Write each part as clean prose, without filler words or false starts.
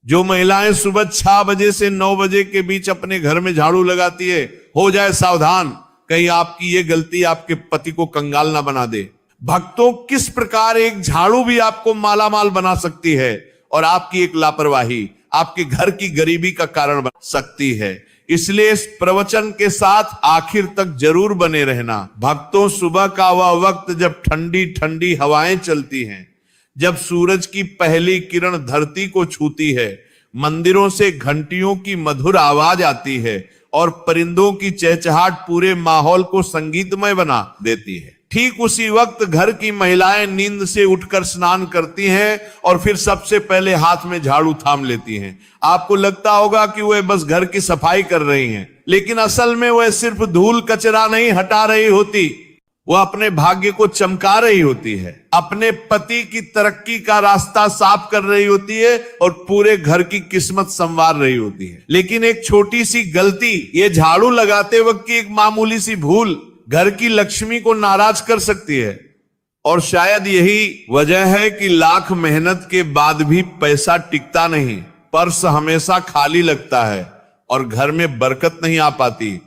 जो महिलाएं सुबह 6 बजे से 9 बजे के बीच अपने घर में झाड़ू लगाती है, हो जाए सावधान, कहीं आपकी ये गलती आपके पति को कंगाल ना बना दे। भक्तों, किस प्रकार एक झाड़ू भी आपको मालामाल बना सकती है और आपकी एक लापरवाही आपके घर की गरीबी का कारण बन सकती है। इसलिए इस प्रवचन के साथ आखिर तक जरूर बने रहना। भक्तों, सुबह का वह वक्त जब ठंडी ठंडी हवाएं चलती हैं, जब सूरज की पहली किरण धरती को छूती है, मंदिरों से घंटियों की मधुर आवाज आती है और परिंदों की चहचहाट पूरे माहौल को संगीतमय बना देती है। ठीक उसी वक्त घर की महिलाएं नींद से उठकर स्नान करती हैं और फिर सबसे पहले हाथ में झाड़ू थाम लेती हैं। आपको लगता होगा कि वह बस घर की सफाई कर रही हैं, लेकिन असल में वह सिर्फ धूल कचरा नहीं हटा रही होती, वह अपने भाग्य को चमका रही होती है, अपने पति की तरक्की का रास्ता साफ कर रही होती है और पूरे घर की किस्मत संवार रही होती है। लेकिन एक छोटी सी गलती, ये झाड़ू लगाते वक्त की एक मामूली सी भूल घर की लक्ष्मी को नाराज कर सकती है। और शायद यही वजह है कि लाख मेहनत के बाद भी पैसा टिकता नहीं, पर्स हमेशा खाली लगता है और घर में बरकत नहीं आ पाती।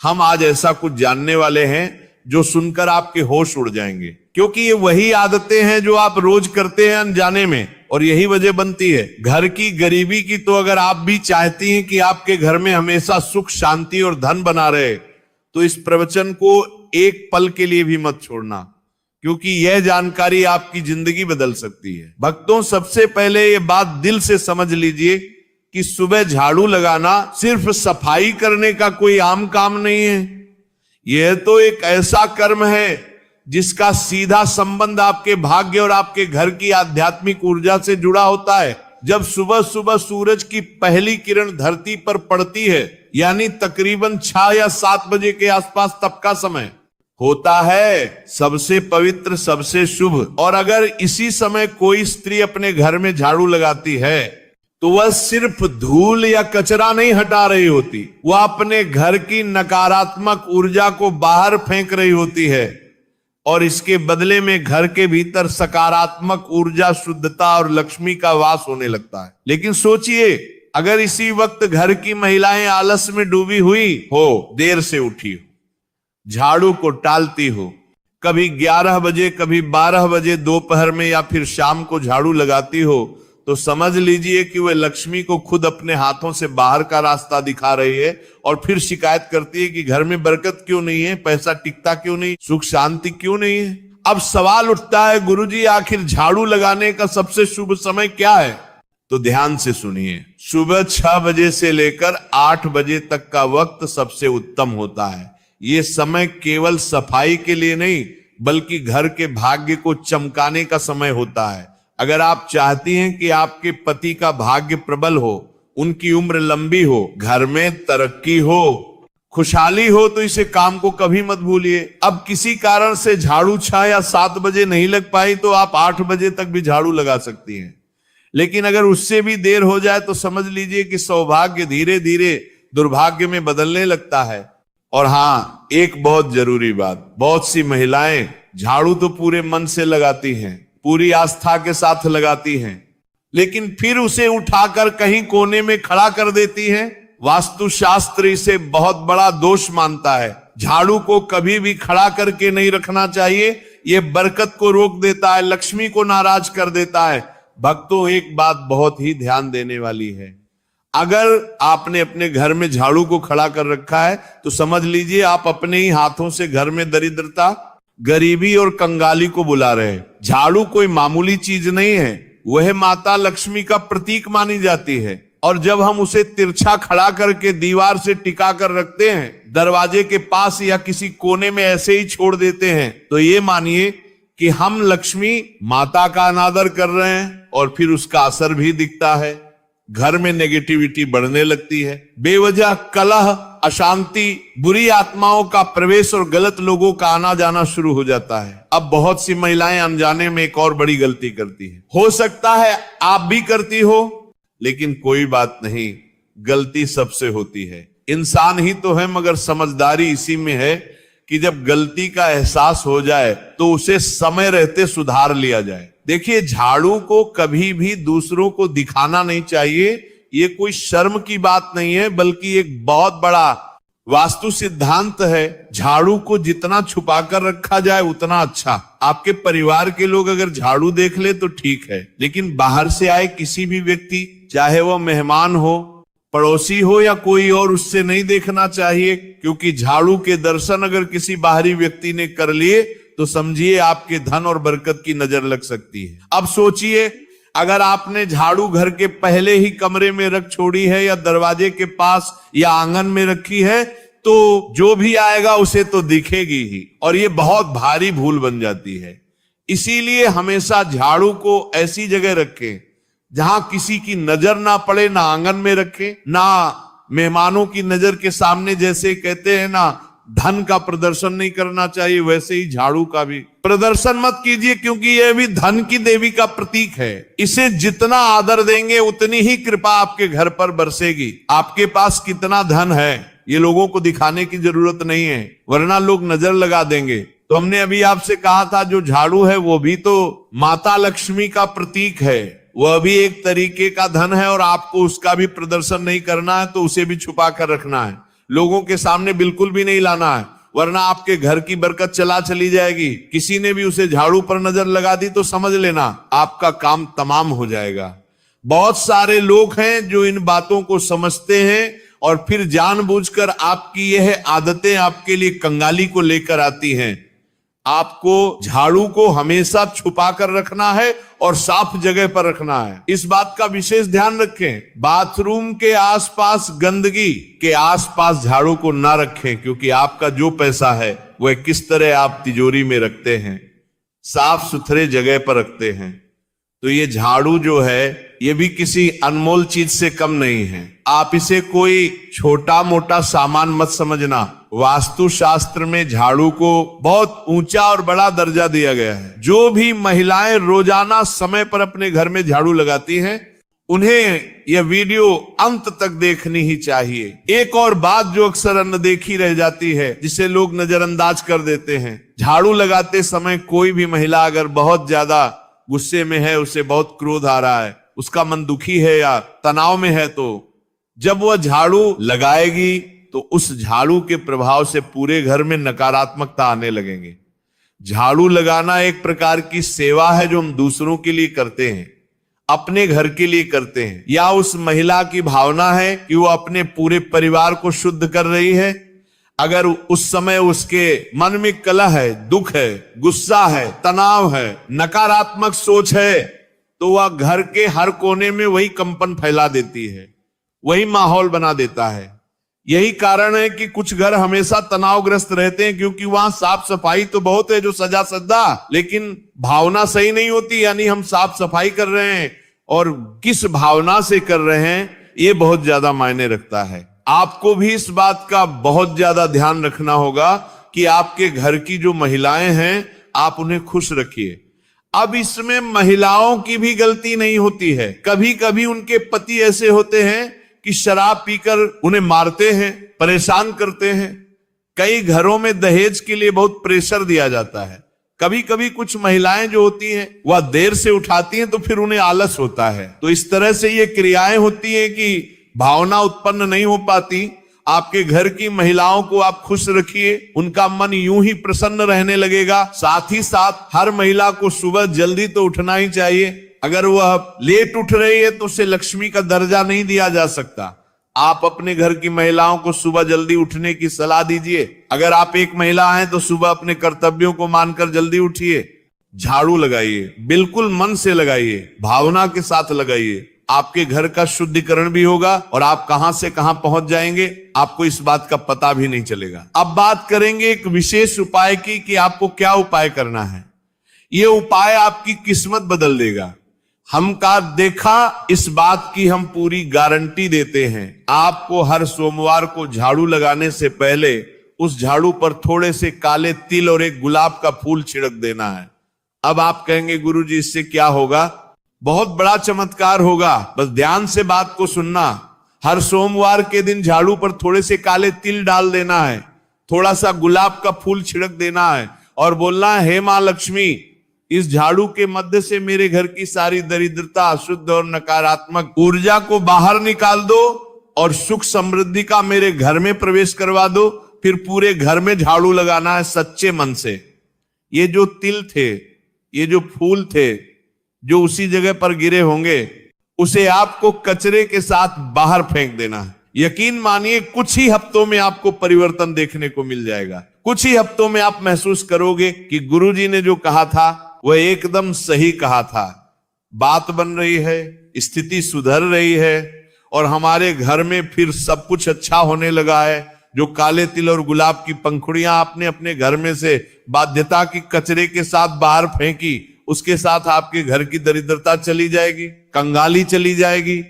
हम आज ऐसा कुछ जानने वाले हैं जो सुनकर आपके होश उड़ जाएंगे, क्योंकि ये वही आदतें हैं जो आप रोज करते हैं अनजाने में, और यही वजह बनती है घर की गरीबी की। तो अगर आप भी चाहती हैं कि आपके घर में हमेशा सुख, शांति और धन बना रहे, तो इस प्रवचन को एक पल के लिए भी मत छोड़ना, क्योंकि यह जानकारी आपकी जिंदगी बदल सकती है। भक्तों, सबसे पहले ये बात दिल से समझ लीजिए कि सुबह झाड़ू लगाना सिर्फ सफाई करने का कोई आम काम नहीं है। यह तो एक ऐसा कर्म है जिसका सीधा संबंध आपके भाग्य और आपके घर की आध्यात्मिक ऊर्जा से जुड़ा होता है। जब सुबह सुबह सूरज की पहली किरण धरती पर पड़ती है, यानी तकरीबन 6 या 7 बजे के आसपास तब का समय होता है सबसे पवित्र, सबसे शुभ। और अगर इसी समय कोई स्त्री अपने घर में झाड़ू लगाती है तो वह सिर्फ धूल या कचरा नहीं हटा रही होती, वह अपने घर की नकारात्मक ऊर्जा को बाहर फेंक रही होती है और इसके बदले में घर के भीतर सकारात्मक ऊर्जा, शुद्धता और लक्ष्मी का वास होने लगता है। लेकिन सोचिए, अगर इसी वक्त घर की महिलाएं आलस में डूबी हुई हो, देर से उठी हो, झाड़ू को टालती हो, कभी 11 बजे, कभी 12 बजे दोपहर में या फिर शाम को झाड़ू लगाती हो, तो समझ लीजिए कि वह लक्ष्मी को खुद अपने हाथों से बाहर का रास्ता दिखा रही है और फिर शिकायत करती है कि घर में बरकत क्यों नहीं है, पैसा टिकता क्यों नहीं, सुख शांति क्यों नहीं है। अब सवाल उठता है, गुरुजी आखिर झाड़ू लगाने का सबसे शुभ समय क्या है? तो ध्यान से सुनिए, सुबह 6 बजे से लेकर 8 बजे तक का वक्त सबसे उत्तम होता है। ये समय केवल सफाई के लिए नहीं, बल्कि घर के भाग्य को चमकाने का समय होता है। अगर आप चाहती हैं कि आपके पति का भाग्य प्रबल हो, उनकी उम्र लंबी हो, घर में तरक्की हो, खुशहाली हो, तो इसे काम को कभी मत भूलिए। अब किसी कारण से झाड़ू 6 या 7 बजे नहीं लग पाई तो आप 8 बजे तक भी झाड़ू लगा सकती हैं। लेकिन अगर उससे भी देर हो जाए तो समझ लीजिए कि सौभाग्य धीरे धीरे दुर्भाग्य में बदलने लगता है। और हाँ, एक बहुत जरूरी बात, बहुत सी महिलाएं झाड़ू तो पूरे मन से लगाती हैं, पूरी आस्था के साथ लगाती हैं, लेकिन फिर उसे उठाकर कहीं कोने में खड़ा कर देती हैं। वास्तुशास्त्र इसे बहुत बड़ा दोष मानता है। झाड़ू को कभी भी खड़ा करके नहीं रखना चाहिए, यह बरकत को रोक देता है, लक्ष्मी को नाराज कर देता है। भक्तों, एक बात बहुत ही ध्यान देने वाली है, अगर आपने अपने घर में झाड़ू को खड़ा कर रखा है तो समझ लीजिए आप अपने ही हाथों से घर में दरिद्रता, गरीबी और कंगाली को बुला रहे हैं। झाड़ू कोई मामूली चीज नहीं है, वह माता लक्ष्मी का प्रतीक मानी जाती है। और जब हम उसे तिरछा खड़ा करके दीवार से टिका कर रखते हैं, दरवाजे के पास या किसी कोने में ऐसे ही छोड़ देते हैं, तो ये मानिए कि हम लक्ष्मी माता का अनादर कर रहे हैं और फिर उसका असर भी दिखता है। घर में नेगेटिविटी बढ़ने लगती है, बेवजह कलह, अशांति, बुरी आत्माओं का प्रवेश और गलत लोगों का आना जाना शुरू हो जाता है। अब बहुत सी महिलाएं अनजाने में एक और बड़ी गलती करती है। हो सकता है आप भी करती हो, लेकिन कोई बात नहीं, गलती सबसे होती है। इंसान ही तो है, मगर समझदारी इसी में है कि जब गलती का एहसास हो जाए तो उसे समय रहते सुधार लिया जाए। देखिए, झाड़ू को कभी भी दूसरों को दिखाना नहीं चाहिए। ये कोई शर्म की बात नहीं है, बल्कि एक बहुत बड़ा वास्तु सिद्धांत है। झाड़ू को जितना छुपा कर रखा जाए उतना अच्छा। आपके परिवार के लोग अगर झाड़ू देख ले तो ठीक है, लेकिन बाहर से आए किसी भी व्यक्ति, चाहे वह मेहमान हो, पड़ोसी हो या कोई और, उससे नहीं देखना चाहिए। क्योंकि झाड़ू के दर्शन अगर किसी बाहरी व्यक्ति ने कर लिए तो समझिए आपके धन और बरकत की नजर लग सकती है। अब सोचिए, अगर आपने झाड़ू घर के पहले ही कमरे में रख छोड़ी है या दरवाजे के पास या आंगन में रखी है, तो जो भी आएगा उसे तो दिखेगी ही, और ये बहुत भारी भूल बन जाती है। इसीलिए हमेशा झाड़ू को ऐसी जगह रखें जहां किसी की नजर ना पड़े, ना आंगन में रखें, ना मेहमानों की नजर के सामने। जैसे कहते हैं ना, धन का प्रदर्शन नहीं करना चाहिए, वैसे ही झाड़ू का भी प्रदर्शन मत कीजिए, क्योंकि यह भी धन की देवी का प्रतीक है। इसे जितना आदर देंगे उतनी ही कृपा आपके घर पर बरसेगी। आपके पास कितना धन है ये लोगों को दिखाने की जरूरत नहीं है, वरना लोग नजर लगा देंगे। तो हमने अभी आपसे कहा था, जो झाड़ू है वो भी तो माता लक्ष्मी का प्रतीक है, वह भी एक तरीके का धन है, और आपको उसका भी प्रदर्शन नहीं करना है, तो उसे भी छुपा कर रखना है। लोगों के सामने बिल्कुल भी नहीं लाना है, वरना आपके घर की बरकत चली जाएगी। किसी ने भी उसे झाड़ू पर नजर लगा दी तो समझ लेना आपका काम तमाम हो जाएगा। बहुत सारे लोग हैं जो इन बातों को समझते हैं और फिर जानबूझकर आपकी यह आदतें आपके लिए कंगाली को लेकर आती हैं। आपको झाड़ू को हमेशा छुपा कर रखना है और साफ जगह पर रखना है। इस बात का विशेष ध्यान रखें। बाथरूम के आसपास, गंदगी के आसपास झाड़ू को ना रखें, क्योंकि आपका जो पैसा है वह किस तरह आप तिजोरी में रखते हैं, साफ सुथरे जगह पर रखते हैं। तो ये झाड़ू जो है ये भी किसी अनमोल चीज से कम नहीं है। आप इसे कोई छोटा मोटा सामान मत समझना। वास्तु शास्त्र में झाड़ू को बहुत ऊंचा और बड़ा दर्जा दिया गया है। जो भी महिलाएं रोजाना समय पर अपने घर में झाड़ू लगाती हैं, उन्हें यह वीडियो अंत तक देखनी ही चाहिए। एक और बात जो अक्सर अनदेखी रह जाती है, जिसे लोग नजरअंदाज कर देते हैं, झाड़ू लगाते समय कोई भी महिला अगर बहुत ज्यादा गुस्से में है, उसे बहुत क्रोध आ रहा है, उसका मन दुखी है या तनाव में है, तो जब वह झाड़ू लगाएगी तो उस झाड़ू के प्रभाव से पूरे घर में नकारात्मकता आने लगेंगे। झाड़ू लगाना एक प्रकार की सेवा है जो हम दूसरों के लिए करते हैं, अपने घर के लिए करते हैं, या उस महिला की भावना है कि वो अपने पूरे परिवार को शुद्ध कर रही है। अगर उस समय उसके मन में कलह है, दुख है, गुस्सा है, तनाव है, नकारात्मक सोच है, तो वह घर के हर कोने में वही कंपन फैला देती है, वही माहौल बना देता है। यही कारण है कि कुछ घर हमेशा तनावग्रस्त रहते हैं, क्योंकि वहां साफ सफाई तो बहुत है, जो सजा सज्जा, लेकिन भावना सही नहीं होती। यानी हम साफ सफाई कर रहे हैं और किस भावना से कर रहे हैं, ये बहुत ज्यादा मायने रखता है। आपको भी इस बात का बहुत ज्यादा ध्यान रखना होगा कि आपके घर की जो महिलाएं हैं, आप उन्हें खुश रखिए। अब इसमें महिलाओं की भी गलती नहीं होती है। कभी कभी उनके पति ऐसे होते हैं कि शराब पीकर उन्हें मारते हैं, परेशान करते हैं। कई घरों में दहेज के लिए बहुत प्रेशर दिया जाता है। कभी कभी कुछ महिलाएं जो होती हैं वह देर से उठाती हैं, तो फिर उन्हें आलस होता है। तो इस तरह से ये क्रियाएं होती हैं कि भावना उत्पन्न नहीं हो पाती। आपके घर की महिलाओं को आप खुश रखिए, उनका मन यूं ही प्रसन्न रहने लगेगा। साथ ही साथ हर महिला को सुबह जल्दी तो उठना ही चाहिए। अगर वह लेट उठ रही है तो उसे लक्ष्मी का दर्जा नहीं दिया जा सकता। आप अपने घर की महिलाओं को सुबह जल्दी उठने की सलाह दीजिए। अगर आप एक महिला हैं तो सुबह अपने कर्तव्यों को मानकर जल्दी उठिए। झाड़ू लगाइए, बिल्कुल मन से लगाइए, भावना के साथ लगाइए। आपके घर का शुद्धिकरण भी होगा और आप कहां से कहां पहुंच जाएंगे, आपको इस बात का पता भी नहीं चलेगा। अब बात करेंगे एक विशेष उपाय की कि आपको क्या उपाय करना है। यह उपाय आपकी किस्मत बदल देगा। हमका देखा इस बात की हम पूरी गारंटी देते हैं। आपको हर सोमवार को झाड़ू लगाने से पहले उस झाड़ू पर थोड़े से काले तिल और एक गुलाब का फूल छिड़क देना है। अब आप कहेंगे गुरुजी इससे क्या होगा? बहुत बड़ा चमत्कार होगा, बस ध्यान से बात को सुनना। हर सोमवार के दिन झाड़ू पर थोड़े से काले तिल डाल देना है, थोड़ा सा गुलाब का फूल छिड़क देना है और बोलना है, हे मां लक्ष्मी, इस झाड़ू के मध्य से मेरे घर की सारी दरिद्रता, अशुद्ध और नकारात्मक ऊर्जा को बाहर निकाल दो और सुख समृद्धि का मेरे घर में प्रवेश करवा दो। फिर पूरे घर में झाड़ू लगाना है सच्चे मन से। ये जो तिल थे, ये जो फूल थे, जो उसी जगह पर गिरे होंगे, उसे आपको कचरे के साथ बाहर फेंक देना है। यकीन मानिए कुछ ही हफ्तों में आपको परिवर्तन देखने को मिल जाएगा। कुछ ही हफ्तों में आप महसूस करोगे कि गुरुजी ने जो कहा था वह एकदम सही कहा था। बात बन रही है, स्थिति सुधर रही है और हमारे घर में फिर सब कुछ अच्छा होने लगा है। जो काले तिल और गुलाब की पंखुड़ियां आपने अपने घर में से बाध्यता की कचरे के साथ बाहर फेंकी, उसके साथ आपके घर की दरिद्रता चली जाएगी, कंगाली चली जाएगी।